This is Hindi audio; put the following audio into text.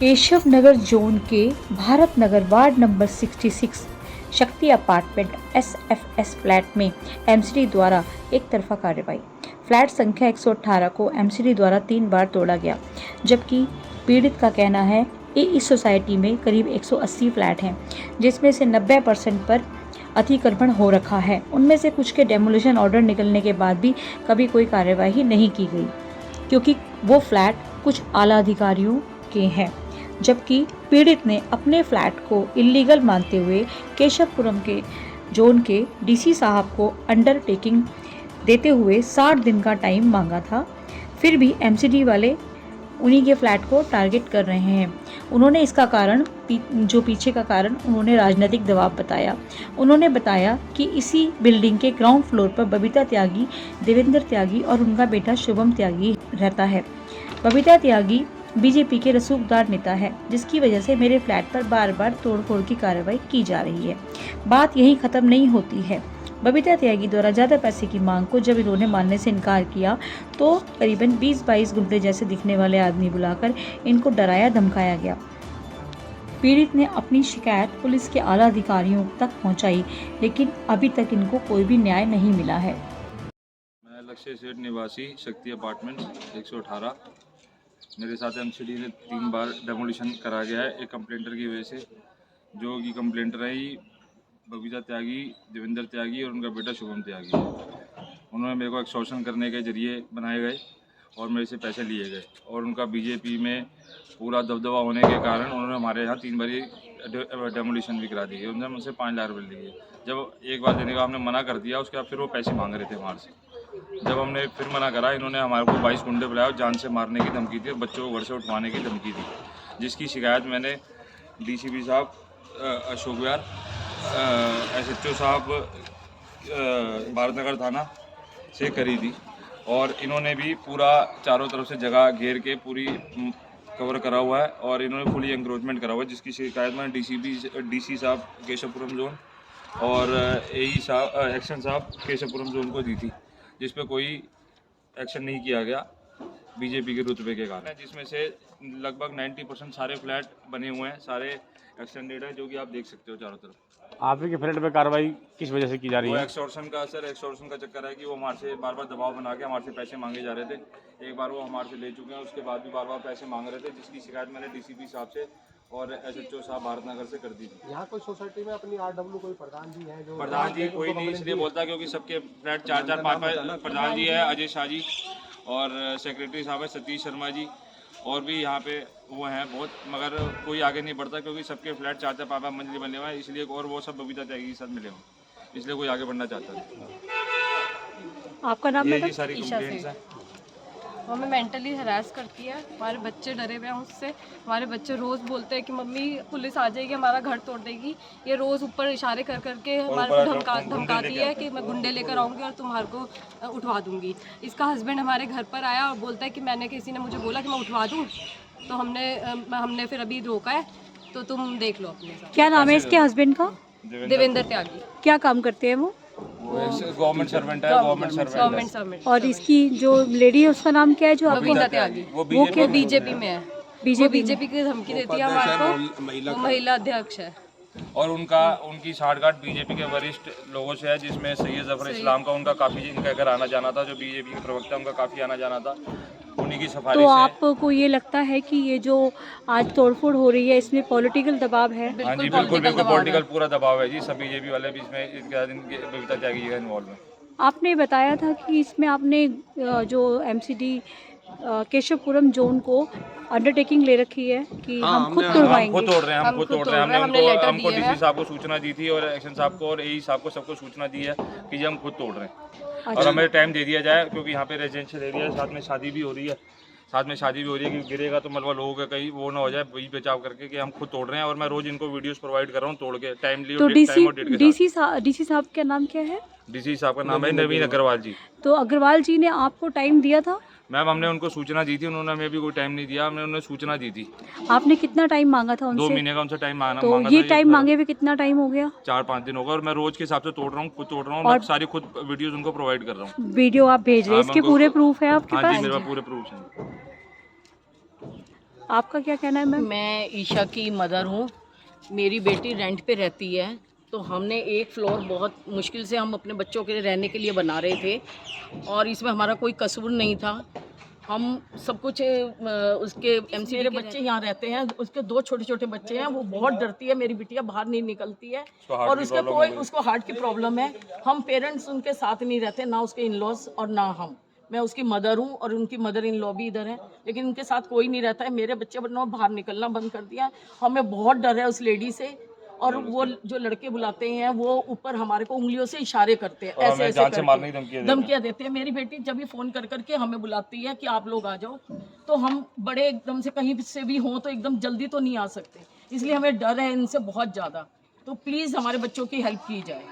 केशव नगर जोन के भारत नगर वार्ड नंबर 66 शक्ति अपार्टमेंट SFS फ्लैट में एमसीडी द्वारा एक तरफा कार्रवाई। फ्लैट संख्या 118 को एमसीडी द्वारा 3 बार तोड़ा गया, जबकि पीड़ित का कहना है कि इस सोसाइटी में करीब 180 फ्लैट हैं, जिसमें से 90% पर अतिक्रमण हो रखा है। उनमें से कुछ के डेमोलिशन ऑर्डर निकलने के बाद भी कभी कोई कार्यवाही नहीं की गई, क्योंकि वो फ्लैट कुछ आला अधिकारियों के हैं, जबकि पीड़ित ने अपने फ्लैट को इल्लीगल मानते हुए केशवपुरम के जोन के डीसी साहब को अंडरटेकिंग देते हुए 60 दिन का टाइम मांगा था। फिर भी एमसीडी वाले उन्हीं के फ्लैट को टारगेट कर रहे हैं। उन्होंने इसका कारण पीछे का कारण उन्होंने राजनीतिक दबाव बताया। उन्होंने बताया कि इसी बिल्डिंग के ग्राउंड फ्लोर पर बबीता त्यागी, देवेंद्र त्यागी और उनका बेटा शुभम त्यागी रहता है। बबीता त्यागी बीजेपी के रसूखदार नेता है, जिसकी वजह से मेरे फ्लैट पर बार बार तोड़फोड़ की कार्रवाई की जा रही है। बात यहीं खत्म नहीं होती है। बबीता त्यागी द्वारा ज़्यादा पैसे की मांग को जब इन्होंने मानने से इनकार किया, तो करीबन 20-22 गुंडे जैसे दिखने वाले आदमी बुलाकर इनको डराया धमकाया गया। पीड़ित ने अपनी शिकायत पुलिस के आला अधिकारियों तक पहुंचाई, लेकिन अभी तक इनको कोई भी न्याय नहीं मिला है। मैं लक्ष्य सेठ निवासी शक्ति अपार्टमेंट 118। मेरे साथ एमसीडी ने 3 बार डेमोलिशन करा गया है एक कंप्लेंटर की वजह से, जो कि कंप्लेंटर है बबीता त्यागी, देवेंद्र त्यागी और उनका बेटा शुभम त्यागी। उन्होंने मेरे को एक्सटॉर्शन करने के जरिए बनाए गए और मेरे से पैसे लिए गए, और उनका बीजेपी में पूरा दबदबा होने के कारण उन्होंने हमारे यहाँ 3 बारी डेमोलिशन भी करा दी है। उन्होंने मुझसे 5 लाख रुपये लिए। जब एक बार देने का हमने मना कर दिया, उसके बाद फिर वो पैसे मांग रहे थे हमारे से। जब हमने फिर मना करा, इन्होंने हमारे को 22 गुंडे बुलाया और जान से मारने की धमकी दी और बच्चों को घर से उठवाने की धमकी दी, जिसकी शिकायत मैंने डीसीपी साहब अशोक विहार, SHO साहब भारत नगर थाना से करी थी। और इन्होंने भी पूरा चारों तरफ से जगह घेर के पूरी कवर करा हुआ है और इन्होंने फुली एंक्रोचमेंट करा हुआ है, जिसकी शिकायत मैंने डीसी साहब केशवपुरम जोन और AE साहब एक्शन साहब केशवपुरम जोन को दी थी, जिस पे कोई एक्शन नहीं किया गया बीजेपी के रुतबे के कारण, जिसमें से लगभग 90% सारे फ्लैट बने हुए हैं, सारे एक्सटेंडेड है, जो कि आप देख सकते हो चारों तरफ। आपके फ्लैट पे कार्रवाई किस वजह से की जा रही है? एक्सटॉर्शन का सर, एक्सटॉर्शन का चक्कर है कि वो हमारे से बार बार दबाव बना के हमारे से पैसे मांगे जा रहे थे। एक बार वो हमारे से ले चुके हैं, उसके बाद भी बार बार पैसे मांग रहे थे, जिसकी शिकायत मैंने डीसीपी साहब से और SHO साहब भारत नगर से कर दी थी। यहाँ कोई सोसाइटी में अपनी RW कोई प्रधान जी हैं? जो प्रधान जी कोई नहीं इसलिए बोलता क्योंकि सबके फ्लैट 4-4, 5-5 प्रधान जी है, अजय शाह जी, और सेक्रेटरी साहब है सतीश शर्मा जी, और भी यहाँ पे वो हैं बहुत, मगर कोई आगे नहीं बढ़ता क्योंकि सबके फ्लैट 4-4, 5-5 मंजिल बने हुए हैं, इसलिए, और वो सब बबीता त्यागी के साथ मिले हुए, इसलिए कोई आगे बढ़ना चाहता नहीं। आपका नाम ये सारी कंप्लेंट्स हैं। वो हमें मेंटली हरास करती है। हमारे बच्चे डरे हुए हैं उससे। हमारे बच्चे रोज़ बोलते हैं कि मम्मी पुलिस आ जाएगी, हमारा घर तोड़ देगी। ये रोज़ ऊपर इशारे कर करके हमारे को धमकाती है कि मैं गुंडे लेकर आऊँगी और तुम्हारे को उठवा दूँगी। इसका हस्बैंड हमारे घर पर आया और बोलता है कि मैंने किसी ने मुझे बोला कि मैं उठवा दूँ, तो हमने फिर अभी रोका है, तो तुम देख लो अपने साथ। क्या नाम है इसके हस्बैंड का? देवेंद्र त्यागी। क्या काम करते हैं वो? गवर्नमेंट सर्वेंट है, गवर्नमेंट सर्वेंट। और इसकी जो लेडी है उसका नाम क्या है? जो बबीता त्यागी, वो बीजेपी में है। बीजेपी की धमकी देती है हमारे को, वो महिला अध्यक्ष है। और उनकी साठगांठ बीजेपी के वरिष्ठ लोगों से है, जिसमें सैयद जफर इस्लाम का उनका काफ़ी इनका घर आना जाना था, जो बीजेपी के प्रवक्ता उनका काफ़ी आना जाना था, उन्हीं की सिफारिश तो है। आपको ये लगता है कि ये जो आज तोड़फोड़ हो रही है इसमें पॉलिटिकल दबाव है? हाँ जी, बिल्कुल पॉलिटिकल पूरा दबाव है जी। सब बीजेपी वाले भी इसमें बबीता त्यागी का इन्वॉल्व है। आपने बताया था कि इसमें आपने जो एमसीडी केशवपुरम जोन को अंडरटेकिंग ले रखी है कि हम खुद तोड़वाएंगे। हम खुद तोड़ रहे हैं, हमको डीसी साहब को सूचना दी थी और एक्शन साहब को और AE साहब को सबको सूचना दी है कि जी हम खुद तोड़ रहे हैं। अच्छा। और हमें टाइम दे दिया जाए क्योंकि यहाँ पे रेजिडेंशियल एरिया है, साथ में शादी भी हो रही है कि गिरेगा तो मतलब लोगों का कहीं वो ना हो जाए, वही बचाव करके कि हम खुद तोड़ रहे हैं। और मैं रोज इनको वीडियोस प्रोवाइड कर रहा हूँ तोड़ के, टाइमली तो और डेट के डीसी साहब का नाम क्या है? डीसी साहब का नाम है नवीन अग्रवाल जी। तो अग्रवाल जी ने आपको टाइम दिया था? मैम हमने उनको सूचना दी थी, उन्होंने हमें भी कोई टाइम नहीं दिया, हमने उन्हें सूचना दी थी। आपने कितना टाइम मांगा था उनसे? 2 महीने का उनसे टाइम मांगा तो था। ये टाइम मांगे हुए कितना टाइम हो गया? 4-5 दिन होगा। और मैं रोज के हिसाब से तोड़ रहा हूँ, खुद तोड़ रहा हूँ, मैं सारी खुद वीडियोस उनको प्रोवाइड कर रहा हूँ। वीडियो आप भेज रहे हैं, इसके पूरे प्रूफ है आपके पास? पास? हाँ जी, मेरे पास पूरे प्रूफ हैं। आपका क्या कहना है मैम? मैं ईशा की मदर हूँ। मेरी बेटी रेंट पे रहती है, तो हमने एक फ्लोर बहुत मुश्किल से हम अपने बच्चों के रहने के लिए बना रहे थे और इसमें हमारा कोई कसूर नहीं था। हम सब कुछ उसके एमसी मेरे बच्चे यहाँ रहते हैं, उसके 2 छोटे छोटे बच्चे हैं। वो बहुत डरती है, मेरी बिटिया बाहर नहीं निकलती है और उसको हार्ट की प्रॉब्लम है। हम पेरेंट्स उनके साथ नहीं रहते, ना उसके इन लॉज और ना हम। मैं उसकी मदर हूँ और उनकी मदर इन लॉ भी इधर है, लेकिन उनके साथ कोई नहीं रहता है। मेरे बच्चे बनना बाहर निकलना बंद कर दिया। हमें बहुत डर है उस लेडी से, और वो जो लड़के बुलाते हैं वो ऊपर हमारे को उंगलियों से इशारे करते हैं, ऐसे ऐसे करके धमकियां देते हैं। मेरी बेटी जब भी फ़ोन कर करके हमें बुलाती है कि आप लोग आ जाओ, तो हम बड़े एकदम से कहीं से भी हों तो एकदम जल्दी तो नहीं आ सकते, इसलिए हमें डर है इनसे बहुत ज़्यादा। तो प्लीज़ हमारे बच्चों की हेल्प की जाए।